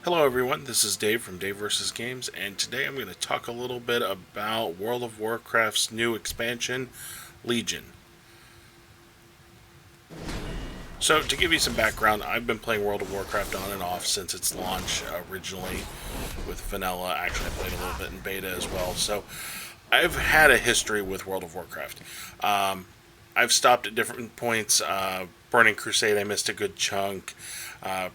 Hello everyone, this is Dave from Dave vs. Games, and today I'm going to talk a little bit about World of Warcraft's new expansion, Legion. So, to give you some background, I've been playing World of Warcraft on and off since its launch originally with Vanilla. Actually, I played a little bit in beta as well. So, I've had a history with World of Warcraft. I've stopped at different points. Burning Crusade, I missed a good chunk. Uh,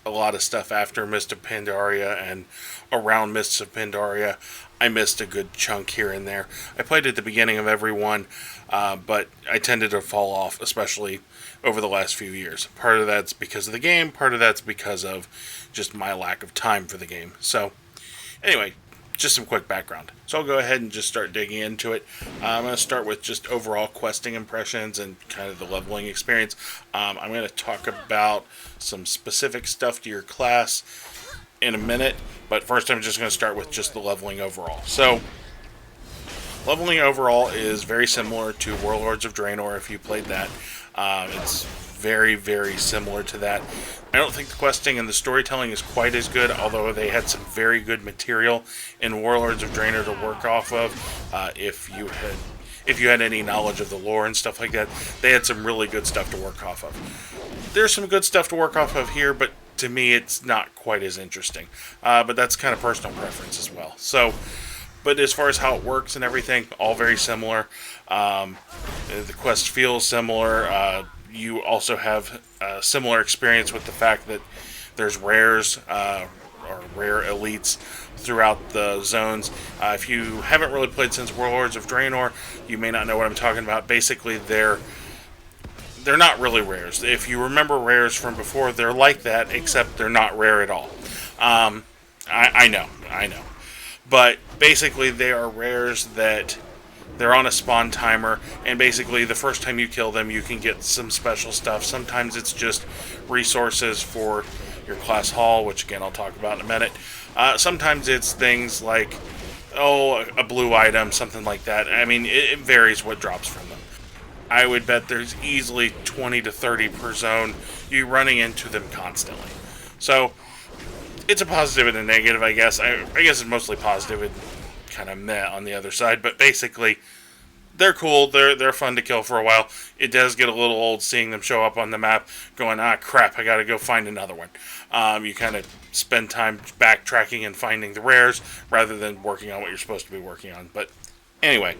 a lot of stuff after Mist of Pandaria and around Mists of Pandaria. I missed a good chunk here and there. I played at the beginning of every one, but I tended to fall off, especially over the last few years. Part of that's because of the game, part of that's because of just my lack of time for the game. So, anyway, just some quick background. So I'll go ahead and just start digging into it. I'm going to start with just overall questing impressions and kind of the leveling experience. I'm going to talk about some specific stuff to your class in a minute, but first I'm just going to start with just the leveling overall. So, leveling overall is very similar to Warlords of Draenor if you played that. It's very, very similar to that. I don't think the questing and the storytelling is quite as good, although they had some very good material in Warlords of Draenor to work off of. If you had any knowledge of the lore and stuff like that, they had some really good stuff to work off of. There's some good stuff to work off of here, but to me, it's not quite as interesting. But that's kind of personal preference as well. So, but as far as how it works and everything, all very similar. The quest feels similar. You also have a similar experience with the fact that there's rares or rare elites throughout the zones. If you haven't really played since Warlords of Draenor, you may not know what I'm talking about. Basically, they're not really rares. If you remember rares from before, they're like that, except they're not rare at all. I know. But basically, they are rares that they're on a spawn timer, and basically, the first time you kill them, you can get some special stuff. Sometimes it's just resources for your class hall, which again I'll talk about in a minute. Sometimes it's things like, a blue item, something like that. I mean, it varies what drops from them. I would bet there's easily 20 to 30 per zone. You're running into them constantly. So, it's a positive and a negative, I guess. I guess it's mostly positive and kind of meh on the other side, but basically, they're cool. They're fun to kill for a while. It does get a little old seeing them show up on the map, going, crap, I gotta go find another one. You kind of spend time backtracking and finding the rares rather than working on what you're supposed to be working on. But anyway,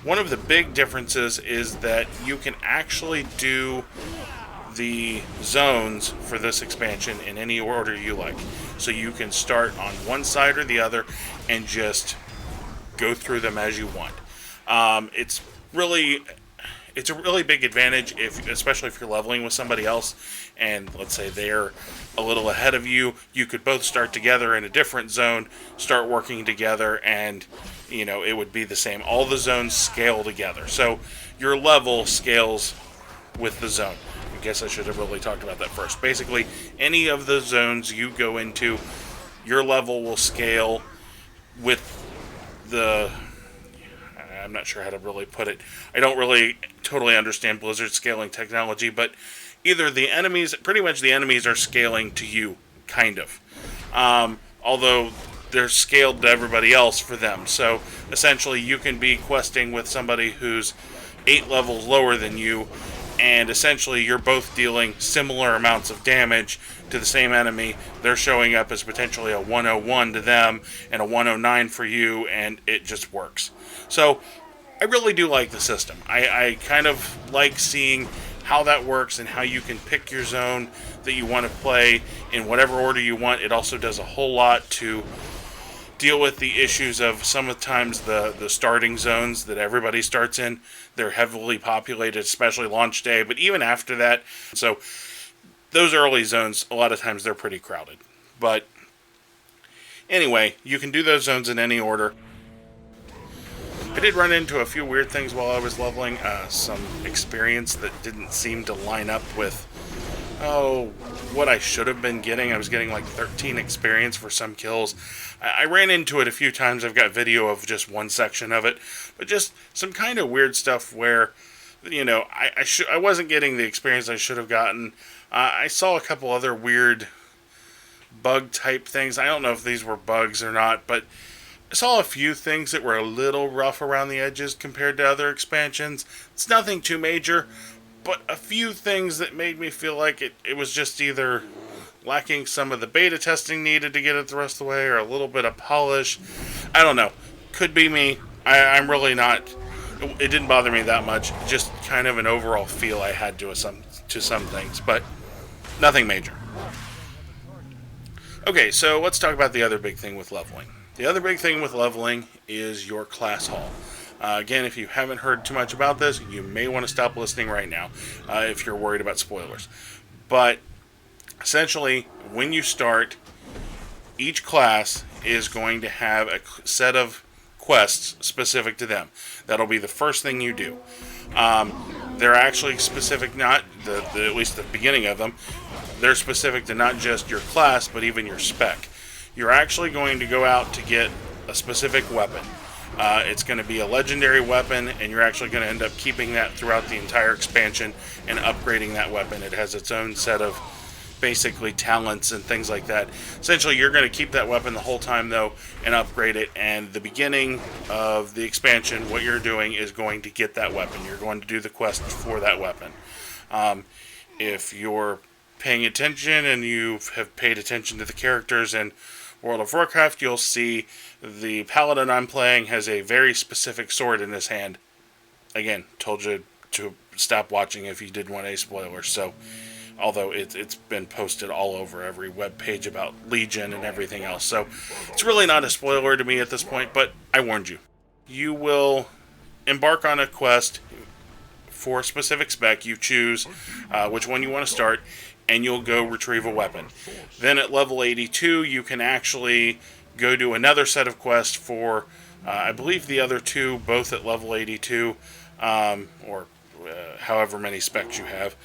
one of the big differences is that you can actually do the zones for this expansion in any order you like. So you can start on one side or the other and just go through them as you want. It's really it's a really big advantage especially if you're leveling with somebody else and let's say they're a little ahead of you. You could both start together in a different zone, start working together, and it would be the same. All the zones scale together, so your level scales with the zone. I guess I should have really talked about that first. Basically, any of the zones you go into, your level will scale with the. I'm not sure how to really put it. I don't really totally understand Blizzard scaling technology, but either pretty much the enemies are scaling to you, kind of. Although they're scaled to everybody else for them. So essentially, you can be questing with somebody who's 8 levels lower than you, and essentially you're both dealing similar amounts of damage to the same enemy. They're showing up as potentially a 101 to them and a 109 for you, and it just works. So I really do like the system. I kind of like seeing how that works and how you can pick your zone that you want to play in whatever order you want. It also does a whole lot to deal with the issues of sometimes the starting zones that everybody starts in. They're heavily populated, especially launch day, but even after that. So those early zones, a lot of times they're pretty crowded. But anyway, you can do those zones in any order. I did run into a few weird things while I was leveling. Some experience that didn't seem to line up with what I should have been getting. I was getting like 13 experience for some kills. I ran into it a few times. I've got video of just one section of it, but just some kind of weird stuff where, I wasn't getting the experience I should have gotten. I saw a couple other weird bug type things. I don't know if these were bugs or not, but I saw a few things that were a little rough around the edges compared to other expansions. It's nothing too major, but a few things that made me feel like it was just either lacking some of the beta testing needed to get it the rest of the way, or a little bit of polish. I don't know. Could be me. I'm really not. It didn't bother me that much. Just kind of an overall feel I had to some things, but nothing major. Okay, so let's talk about the other big thing with leveling. The other big thing with leveling is your class hall. Again, if you haven't heard too much about this, you may want to stop listening right now if you're worried about spoilers. But essentially, when you start, each class is going to have a set of quests specific to them. That'll be the first thing you do. They're actually specific, not at least the beginning of them. They're specific to not just your class, but even your spec. You're actually going to go out to get a specific weapon. It's going to be a legendary weapon, and you're actually going to end up keeping that throughout the entire expansion and upgrading that weapon. It has its own set of basically talents and things like that. Essentially, you're going to keep that weapon the whole time, though, and upgrade it. And the beginning of the expansion, what you're doing is going to get that weapon. You're going to do the quest for that weapon. If you're paying attention and you have paid attention to the characters in World of Warcraft, you'll see the paladin I'm playing has a very specific sword in his hand. Again, told you to stop watching if you did want a spoiler. So, although it's been posted all over every web page about Legion and everything else, so it's really not a spoiler to me at this point. But I warned you. You will embark on a quest for a specific spec. You choose which one you want to start, and you'll go retrieve a weapon. Then at level 82, you can actually go do another set of quests for, I believe the other two, both at level 82, or however many specs you have.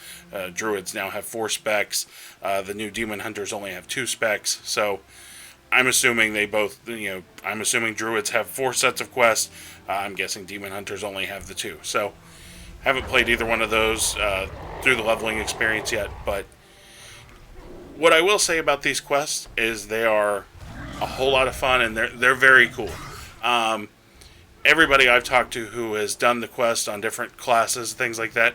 Druids now have 4 specs. The new Demon Hunters only have 2 specs. So I'm assuming I'm assuming Druids have 4 sets of quests. I'm guessing Demon Hunters only have the 2. So haven't played either one of those through the leveling experience yet, but what I will say about these quests is they are a whole lot of fun, and they're very cool. Everybody I've talked to who has done the quest on different classes, things like that,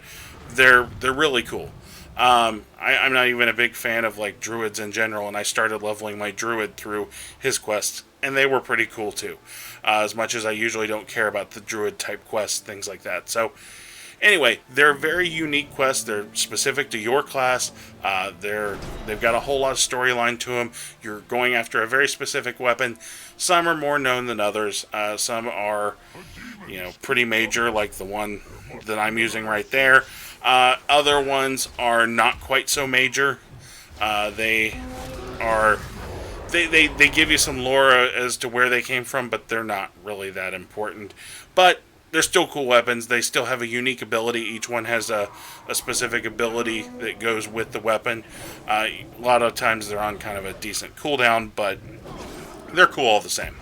they're really cool. I'm not even a big fan of like druids in general, and I started leveling my druid through his quests, and they were pretty cool too. As much as I usually don't care about the druid type quests, things like that. So anyway, they're very unique quests. They're specific to your class. They've got a whole lot of storyline to them. You're going after a very specific weapon. Some are more known than others. Some are, pretty major, like the one that I'm using right there. Other ones are not quite so major. They give you some lore as to where they came from, but they're not really that important. But they're still cool weapons. They still have a unique ability. Each one has a specific ability that goes with the weapon. A lot of times they're on kind of a decent cooldown, but they're cool all the same.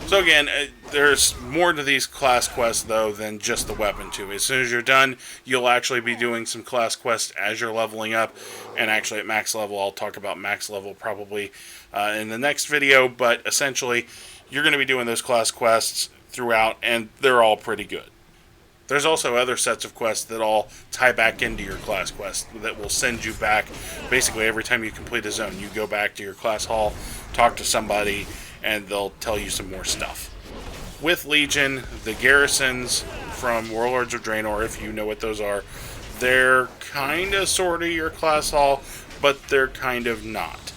So again, there's more to these class quests, though, than just the weapon, too. As soon as you're done, you'll actually be doing some class quests as you're leveling up. And actually at max level, I'll talk about max level probably in the next video. But essentially, you're going to be doing those class quests throughout, and they're all pretty good. There's also other sets of quests that all tie back into your class quest that will send you back. Basically, every time you complete a zone, you go back to your class hall, talk to somebody, and they'll tell you some more stuff. With Legion, the garrisons from Warlords of Draenor, if you know what those are, they're kind of sort of your class hall, but they're kind of not.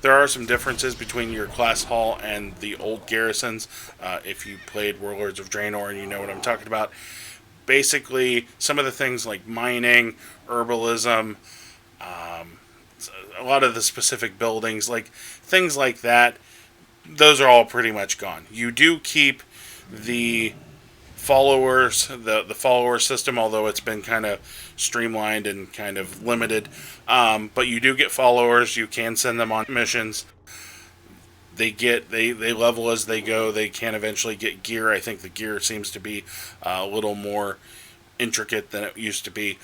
There are some differences between your class hall and the old garrisons. If you played Warlords of Draenor and you know what I'm talking about. Basically, some of the things like mining, herbalism, a lot of the specific buildings, like things like that, those are all pretty much gone. You do keep the followers, the follower system, although it's been kind of streamlined and kind of limited. But you do get followers. You can send them on missions. They level as they go. They can eventually get gear. I think the gear seems to be a little more intricate than it used to be.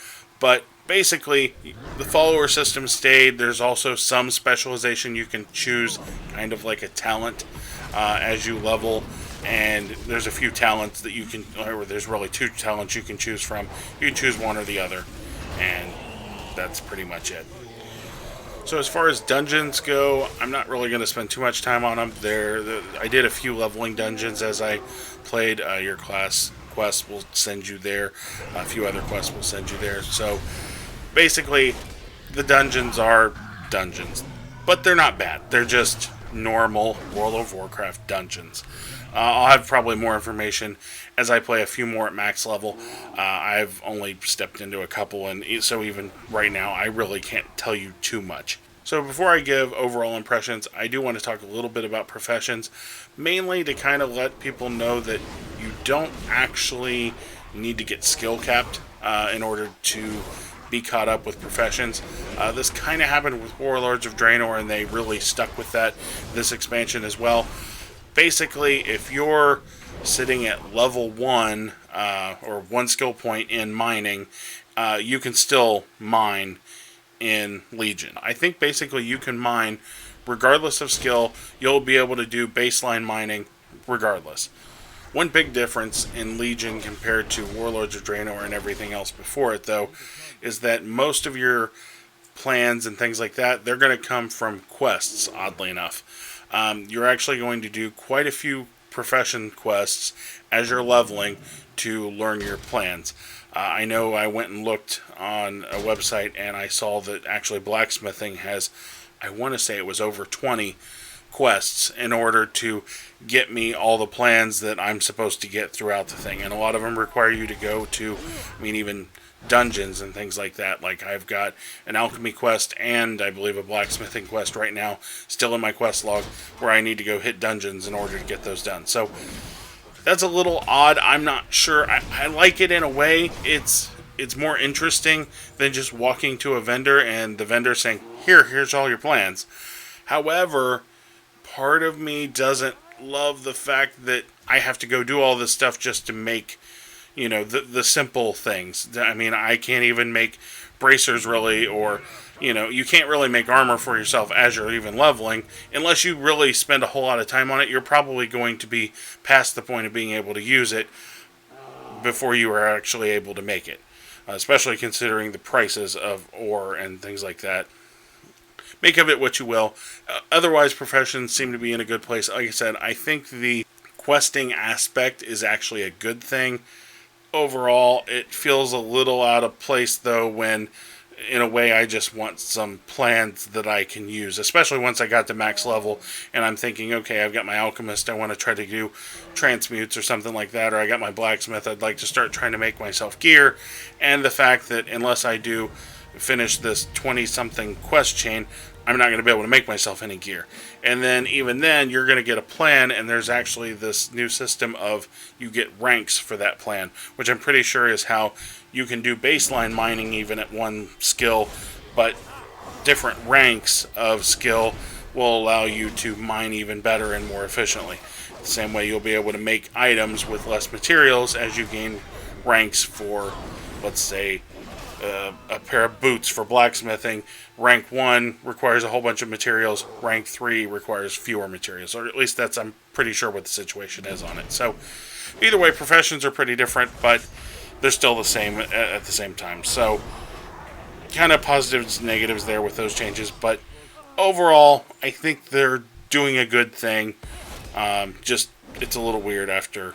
But basically, the follower system stayed. There's also some specialization you can choose, kind of like a talent, as you level. And there's a few talents that you can, or there's really two talents you can choose from. You can choose one or the other, and that's pretty much it. So as far as dungeons go, I'm not really going to spend too much time on them. I did a few leveling dungeons as I played. Your class quest will send you there. A few other quests will send you there. So basically, the dungeons are dungeons, but they're not bad. They're just normal World of Warcraft dungeons. I'll have probably more information as I play a few more at max level. I've only stepped into a couple, and so even right now, I really can't tell you too much. So before I give overall impressions, I do want to talk a little bit about professions, mainly to kind of let people know that you don't actually need to get skill capped in order to be caught up with professions. This kind of happened with Warlords of Draenor, and they really stuck with that this expansion as well. Basically, if you're sitting at level 1 or 1 skill point in mining, you can still mine in Legion. I think basically you can mine regardless of skill. You'll be able to do baseline mining regardless. One big difference in Legion compared to Warlords of Draenor and everything else before it, though, is that most of your plans and things like that, they're going to come from quests, oddly enough. You're actually going to do quite a few profession quests as you're leveling to learn your plans. I know I went and looked on a website and I saw that actually blacksmithing has, I want to say it was over 20 quests in order to get me all the plans that I'm supposed to get throughout the thing. And a lot of them require you to go to, even dungeons and things like that. Like I've got an alchemy quest and I believe a blacksmithing quest right now still in my quest log where I need to go hit dungeons in order to get those done. So that's a little odd. I'm not sure. I like it in a way. It's more interesting than just walking to a vendor and the vendor saying, here's all your plans. However, part of me doesn't love the fact that I have to go do all this stuff just to make the simple things. I can't even make bracers really, or, you can't really make armor for yourself as you're even leveling. Unless you really spend a whole lot of time on it, you're probably going to be past the point of being able to use it before you are actually able to make it. Especially considering the prices of ore and things like that. Make of it what you will. Otherwise, professions seem to be in a good place. Like I said, I think the questing aspect is actually a good thing. Overall, it feels a little out of place, though, when, in a way, I just want some plans that I can use, especially once I got to max level, and I'm thinking, okay, I've got my alchemist, I want to try to do transmutes or something like that, or I got my blacksmith, I'd like to start trying to make myself gear, and the fact that unless I do finish this 20-something quest chain, I'm not going to be able to make myself any gear. And then, even then, you're going to get a plan, and there's actually this new system of you get ranks for that plan, which I'm pretty sure is how you can do baseline mining even at one skill, but different ranks of skill will allow you to mine even better and more efficiently. The same way you'll be able to make items with less materials as you gain ranks for, let's say, a pair of boots for blacksmithing. Rank 1 requires a whole bunch of materials. Rank 3 requires fewer materials. Or at least I'm pretty sure what the situation is on it. So either way, professions are pretty different, but they're still the same at the same time. So kind of positives and negatives there with those changes. But overall, I think they're doing a good thing. Just it's a little weird after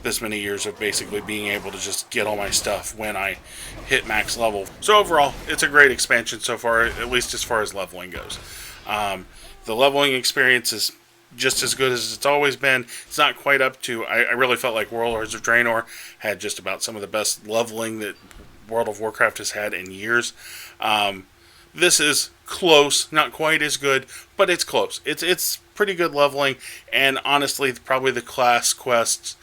this many years of basically being able to just get all my stuff when I hit max level. So overall, it's a great expansion so far, at least as far as leveling goes. The leveling experience is just as good as it's always been. It's not quite up to, I really felt like Warlords of Draenor had just about some of the best leveling that World of Warcraft has had in years. This is close, not quite as good, but it's close. It's pretty good leveling, and honestly, probably the class quests,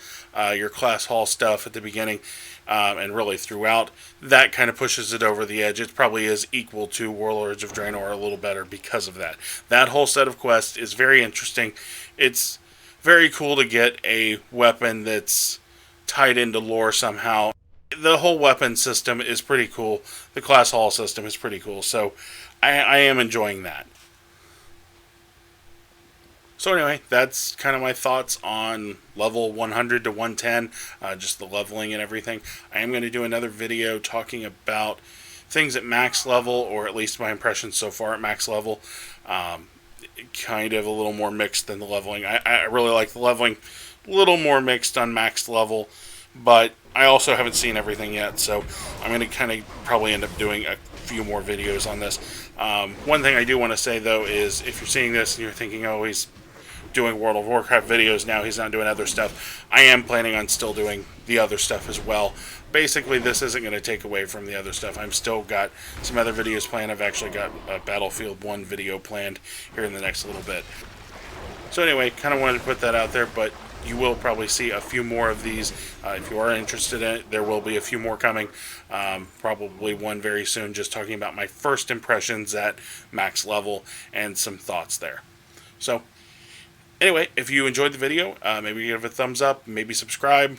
your class hall stuff at the beginning, and really throughout, that kind of pushes it over the edge. It probably is equal to Warlords of Draenor, a little better because of that. That whole set of quests is very interesting. It's very cool to get a weapon that's tied into lore somehow. The whole weapon system is pretty cool. The class hall system is pretty cool. So I am enjoying that. So anyway, that's kind of my thoughts on level 100 to 110, just the leveling and everything. I am going to do another video talking about things at max level, or at least my impressions so far at max level. Kind of a little more mixed than the leveling. I really like the leveling, a little more mixed on max level, but I also haven't seen everything yet, so I'm going to kind of probably end up doing a few more videos on this. One thing I do want to say, though, is if you're seeing this and you're thinking, oh, he's doing World of Warcraft videos now, he's not doing other stuff, I am planning on still doing the other stuff as well. Basically, this isn't going to take away from the other stuff. I've still got some other videos planned. I've actually got a Battlefield 1 video planned here in the next little bit. So anyway, kind of wanted to put that out there, but you will probably see a few more of these. If you are interested in it, there will be a few more coming. Probably one very soon, just talking about my first impressions at max level and some thoughts there. So anyway, if you enjoyed the video, maybe give it a thumbs up, maybe subscribe.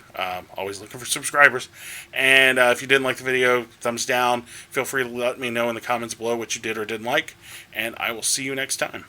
Always looking for subscribers. And if you didn't like the video, thumbs down. Feel free to let me know in the comments below what you did or didn't like. And I will see you next time.